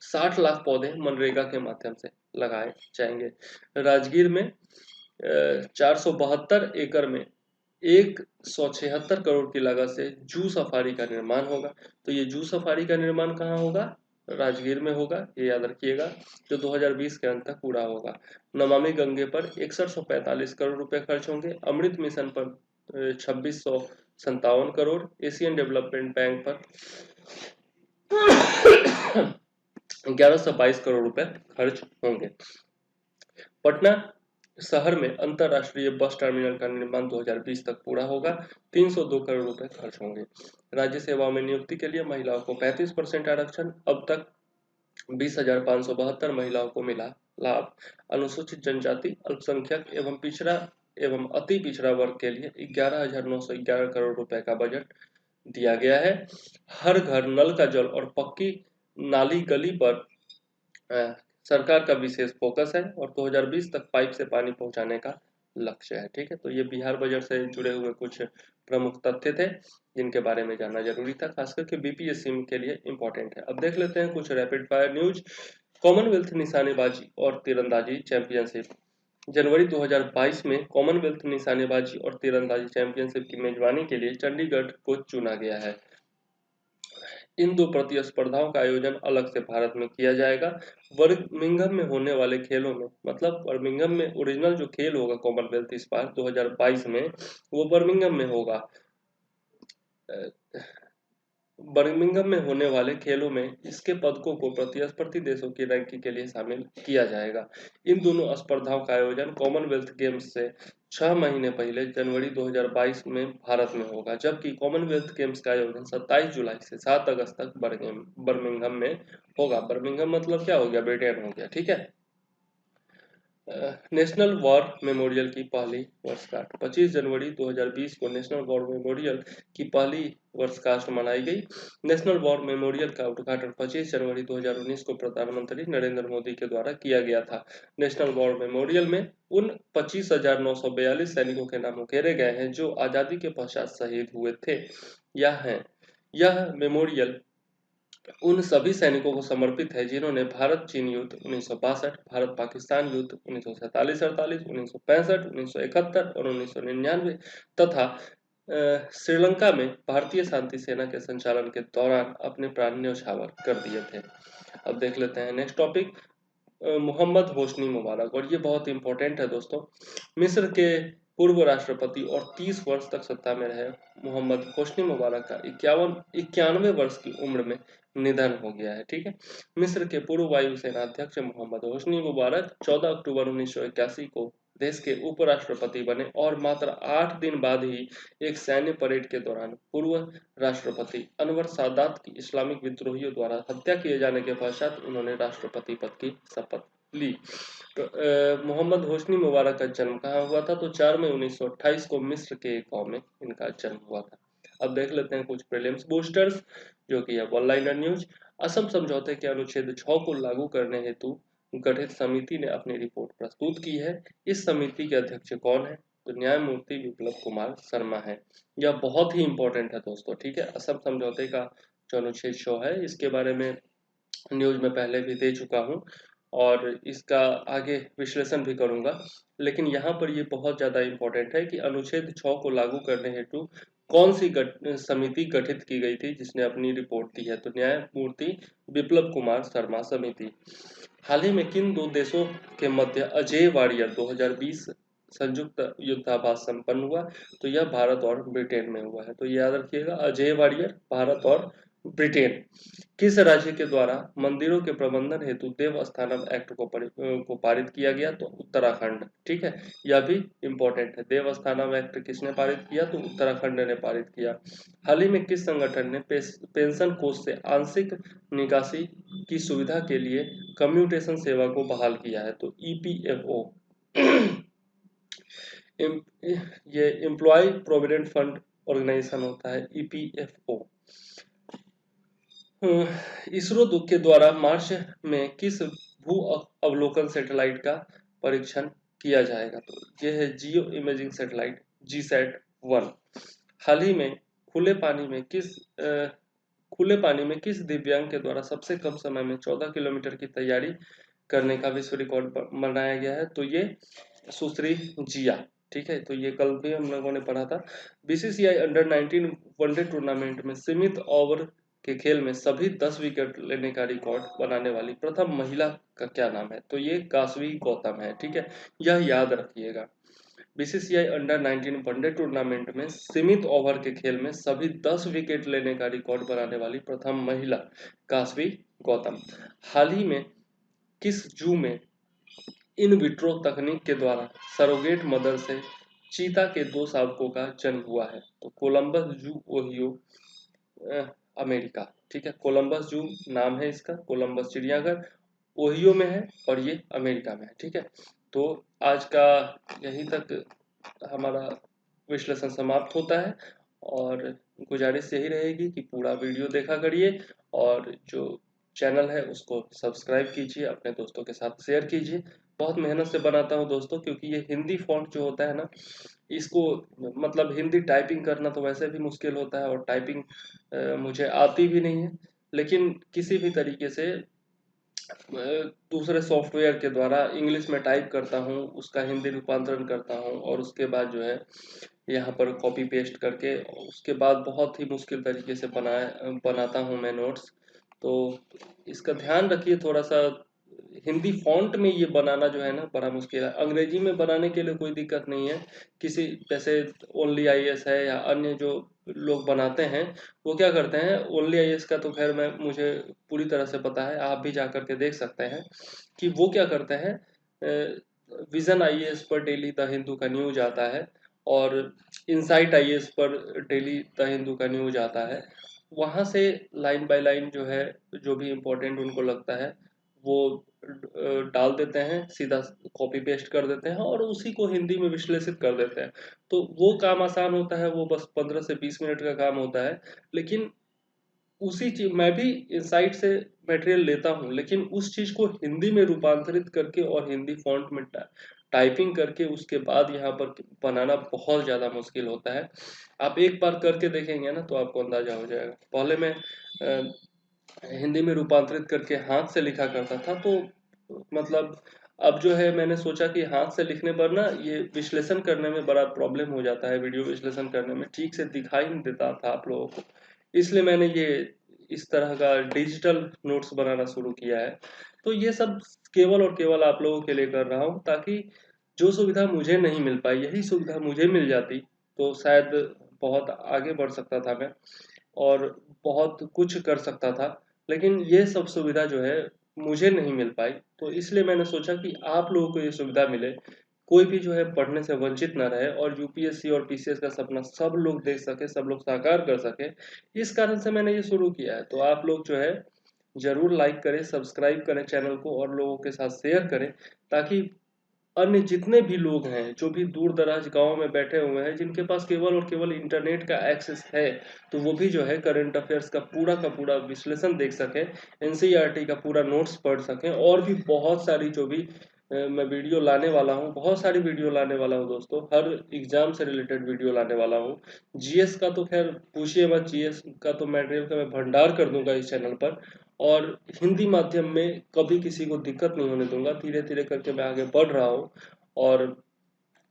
60 लाख पौधे मनरेगा के माध्यम से लगाए जाएंगे। राजगीर में 472 एकड़ में 176 करोड़ की लागत से जू सफारी का निर्माण होगा। तो ये जू सफारी का निर्माण कहाँ होगा? राजगीर में होगा, ये याद रखिएगा, जो 2020 के अंत तक पूरा होगा। नमामि गंगे पर 6145 करोड़ रुपए खर्च होंगे। अमृत मिशन पर 2657 करोड़। एशियन डेवलपमेंट बैंक पर 1122 करोड़ रुपए खर्च होंगे। पटना शहर में अंतरराष्ट्रीय बस टर्मिनल का निर्माण 2020 तक पूरा होगा। 302 करोड़ रुपए खर्च होंगे। राज्य सेवाओं में नियुक्ति के लिए महिलाओं को 35% आरक्षण। अब तक 20,572 महिलाओं को मिला लाभ। अनुसूचित जनजाति, अल्पसंख्यक एवं पिछड़ा एवं अति पिछड़ा वर्ग के लिए 11,911 करोड़ रुपए का बजट दिया गया है। हर घर नल का जल और पक्की नाली गली पर सरकार का विशेष फोकस है और 2020 तक पाइप से पानी पहुंचाने का लक्ष्य है। ठीक है, तो ये बिहार बजट से जुड़े हुए कुछ प्रमुख तथ्य थे जिनके बारे में जानना जरूरी था, खास करके BPSC के लिए इंपॉर्टेंट है। अब देख लेते हैं कुछ रैपिड फायर न्यूज। कॉमनवेल्थ निशानेबाजी और तीरंदाजी चैंपियनशिप। जनवरी 2022 में कॉमनवेल्थ निशानेबाजी और तीरंदाजी चैंपियनशिप की मेजबानी के लिए चंडीगढ़ को चुना गया है। इन 2 प्रतिस्पर्धाओं का आयोजन अलग से भारत में किया जाएगा। बर्मिंघम में होने वाले खेलों में, मतलब बर्मिंघम में ओरिजिनल जो खेल होगा कॉमनवेल्थ इस बार 2022 में, वो बर्मिंघम में होगा। बर्मिंघम में होने वाले खेलों में इसके पदकों को प्रतिस्पर्धी देशों की रैंकिंग के लिए शामिल किया जाएगा। इन दोनों स्पर्धाओं का आयोजन कॉमनवेल्थ गेम्स से 6 महीने पहले जनवरी 2022 में भारत में होगा, जबकि कॉमनवेल्थ गेम्स का आयोजन 27 जुलाई से 7 अगस्त तक बर्मिंघम में होगा। बर्मिंघम मतलब क्या हो गया? ब्रिटेन हो गया। ठीक है। नेशनल वॉर मेमोरियल की पहली वर्षगांठ 25 जनवरी 2020 को नेशनल वॉर मेमोरियल की पहली वर्षगांठ मनाई गई। नेशनल वॉर मेमोरियल का उद्घाटन 25 जनवरी 2019 को प्रधानमंत्री नरेंद्र मोदी के द्वारा किया गया था। नेशनल वॉर मेमोरियल में उन 25,942 सैनिकों के नाम उकेरे गए हैं जो आजादी के पश्चात शहीद हुए थे। यह मेमोरियल उन सभी सैनिकों को समर्पित है जिन्होंने भारत चीन युद्ध 1962, भारत पाकिस्तान युद्ध 1947-48, 1965, 1971 और 1999 तथा श्रीलंका में भारतीय शांति सेना के संचालन के दौरान अपने प्राण न्यौछावर कर दिए थे। अब देख लेते हैं next topic, Mohammad Hosni Mubarak. और ये बहुत इंपॉर्टेंट है दोस्तों। मिस्र के पूर्व राष्ट्रपति और 30 वर्ष तक सत्ता में रहे मोहम्मद होस्नी मुबारक का 91 वर्ष की उम्र में निधन हो गया है। ठीक है, मिस्र के पूर्व वायुसेना अध्यक्ष मोहम्मद होस्नी मुबारक 14 अक्टूबर 1981 को देश के उपराष्ट्रपति बने और मात्र 8 दिन बाद ही एक सैन्य परेड के दौरान पूर्व राष्ट्रपति अनवर सादात की इस्लामिक विद्रोहियों द्वारा हत्या किए जाने के पश्चात उन्होंने राष्ट्रपति पद की शपथ ली। तो मोहम्मद होस्नी मुबारक का जन्म कहाँ हुआ था? तो 4 मई 1928 को मिस्र के एक गाँव में इनका जन्म हुआ था। अब देख लेते हैं कुछ प्रीलिम्स बूस्टर्स, जो कि है वन लाइनर न्यूज। असम समझौते के अनुच्छेद 6 को लागू करने हेतु गठित समिति ने अपनी रिपोर्ट प्रस्तुत की है। इस समिति के अध्यक्ष कौन है? तो न्यायमूर्ति विप्लव कुमार शर्मा है। यह बहुत ही इंपॉर्टेंट है दोस्तों। ठीक है, असम समझौते का जो अनुच्छेद 6 है इसके बारे में न्यूज में पहले भी दे चुका हूँ और इसका आगे विश्लेषण भी करूंगा, लेकिन यहाँ पर ये बहुत ज्यादा इंपॉर्टेंट है कि अनुच्छेद 6 को लागू करने हेतु कौन सी समिति गठित की गई थी जिसने अपनी रिपोर्ट दी है? तो न्यायमूर्ति विप्लव कुमार शर्मा समिति। हाल ही में किन 2 देशों के मध्य अजेय वारियर 2020 संयुक्त युद्धाभ्यास संपन्न हुआ? तो यह भारत और ब्रिटेन में हुआ है। तो याद रखिएगा, अजेय वारियर भारत और ब्रिटेन। किस राज्य के द्वारा मंदिरों के प्रबंधन हेतु देवस्थानम एक्ट को पारित किया गया? तो उत्तराखंड। ठीक है, यह भी इंपॉर्टेंट है। देवस्थानम एक्ट किसने पारित किया? तो उत्तराखंड ने पारित किया। हाल ही में किस संगठन ने पेंशन कोष से आंशिक निकासी की सुविधा के लिए कम्यूटेशन सेवा को बहाल किया है? तो EPFO। ये एम्प्लॉय प्रोविडेंट फंड ऑर्गेनाइजेशन होता है EPFO। इसरो के द्वारा मार्च में किस भू अवलोकन सैटेलाइट का परीक्षण किया जाएगा? तो ये है जियो इमेजिंग सैटेलाइट GSAT-1। हाल ही में खुले पानी में किस दिव्यांग के द्वारा सबसे कम समय में 14 किलोमीटर की तैयारी करने का विश्व रिकॉर्ड बनाया गया है? तो ये सुश्री जिया। ठीक है, तो ये कल भी हम लोगों ने पढ़ा था। BCCI अंडर 19 वनडे टूर्नामेंट में सीमित ओवर के खेल में सभी 10 विकेट लेने का रिकॉर्ड बनाने वाली प्रथम महिला का क्या नाम है? तो ये काशवी गौतम है। ठीक है, यह याद रखिएगा। BCCI अंडर 19 वनडे टूर्नामेंट में सीमित ओवर के खेल में सभी 10 विकेट लेने का रिकॉर्ड बनाने वाली प्रथम महिला काशवी गौतम। हाल ही में किस जू में इन विट्रो तकनीक के द्वारा सरोगेट मदर से चीता के 2 शावकों का जन्म हुआ है? तो कोलंबस जू, ओहियो, अमेरिका। ठीक है, कोलंबस जू नाम है इसका, कोलंबस चिड़ियाघर ओहियो में है और ये अमेरिका में है। ठीक है, तो आज का यहीं तक हमारा विश्लेषण समाप्त होता है और गुजारिश यही रहेगी कि पूरा वीडियो देखा करिए और जो चैनल है उसको सब्सक्राइब कीजिए, अपने दोस्तों के साथ शेयर कीजिए। बहुत मेहनत से बनाता हूँ दोस्तों, क्योंकि ये हिंदी फॉन्ट जो होता है ना, इसको मतलब हिंदी टाइपिंग करना तो वैसे भी मुश्किल होता है और टाइपिंग मुझे आती भी नहीं है, लेकिन किसी भी तरीके से दूसरे सॉफ्टवेयर के द्वारा इंग्लिश में टाइप करता हूँ, उसका हिंदी रूपांतरण करता हूँ और उसके बाद जो है यहाँ पर कॉपी पेस्ट करके उसके बाद बहुत ही मुश्किल तरीके से बनाता हूँ मैं नोट्स। तो इसका ध्यान रखिए थोड़ा सा। हिंदी फॉन्ट में ये बनाना जो है ना बड़ा मुश्किल है। अंग्रेजी में बनाने के लिए कोई दिक्कत नहीं है, किसी जैसे ओनली IAS है या अन्य जो लोग बनाते हैं वो क्या करते हैं। ओनली IAS का तो खैर मुझे पूरी तरह से पता है, आप भी जा करके देख सकते हैं कि वो क्या करते हैं। विजन IAS पर डेली द हिंदू का न्यूज आता है और इनसाइट IAS पर डेली द हिंदू का न्यूज आता है। वहाँ से लाइन बाय लाइन जो है, जो भी इम्पोर्टेंट उनको लगता है वो डाल देते हैं, सीधा कॉपी पेस्ट कर देते हैं और उसी को हिंदी में विश्लेषित कर देते हैं। तो वो काम आसान होता है, वो बस 15 से 20 मिनट का काम होता है। लेकिन उसी चीज मैं भी इनसाइट से मटेरियल लेता हूँ, लेकिन उस चीज को हिंदी में रूपांतरित करके और हिंदी फॉन्ट में टाइपिंग करके उसके बाद यहाँ पर बनाना बहुत ज़्यादा मुश्किल होता है। आप एक बार करके देखेंगे ना तो आपको अंदाजा हो जाएगा। पहले मैं हिंदी में रूपांतरित करके हाथ से लिखा करता था, तो मतलब अब जो है मैंने सोचा कि हाथ से लिखने पर ना ये विश्लेषण करने में बड़ा प्रॉब्लम हो जाता है, वीडियो विश्लेषण करने में ठीक से दिखाई नहीं देता था आप लोगों को। इसलिए मैंने ये इस तरह का डिजिटल नोट्स बनाना शुरू किया है। तो ये सब केवल और केवल आप लोगों के लिए कर रहा हूँ, ताकि जो सुविधा मुझे नहीं मिल पाई यही सुविधा मुझे मिल जाती तो शायद बहुत आगे बढ़ सकता था मैं और बहुत कुछ कर सकता था। लेकिन ये सब सुविधा जो है मुझे नहीं मिल पाई, तो इसलिए मैंने सोचा कि आप लोगों को ये सुविधा मिले, कोई भी जो है पढ़ने से वंचित ना रहे और UPSC और PCS का सपना सब लोग देख सके, सब लोग साकार कर सके। इस कारण से मैंने ये शुरू किया है। तो आप लोग जो है जरूर लाइक करें, सब्सक्राइब करें चैनल को और लोगों के साथ शेयर करें, ताकि अन्य जितने भी लोग हैं जो भी दूर दराज गाँव में बैठे हुए हैं, जिनके पास केवल और केवल इंटरनेट का एक्सेस है, तो वो भी जो है करंट अफेयर्स का पूरा विश्लेषण देख सकें, NCERT का पूरा नोट्स पढ़ सकें और भी बहुत सारी जो भी मैं वीडियो लाने वाला हूँ, बहुत सारी वीडियो लाने वाला हूँ दोस्तों। हर एग्जाम से रिलेटेड वीडियो लाने वाला हूँ। GS का तो खैर पूछिए मत, GS का तो मटेरियल का मैं भंडार कर दूंगा इस चैनल पर, और हिंदी माध्यम में कभी किसी को दिक्कत नहीं होने दूंगा। धीरे धीरे करके मैं आगे बढ़ रहा हूँ और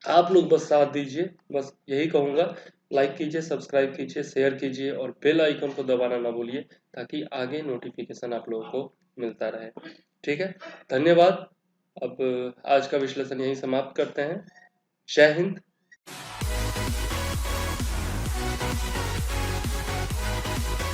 आप लोग बस साथ दीजिए, बस यही कहूँगा। लाइक कीजिए, सब्सक्राइब कीजिए, शेयर कीजिए और बेल आइकन को दबाना ना भूलिए, ताकि आगे नोटिफिकेशन आप लोगों को मिलता रहे। ठीक है, धन्यवाद। अब आज का विश्लेषण यहीं समाप्त करते हैं। जय हिंद,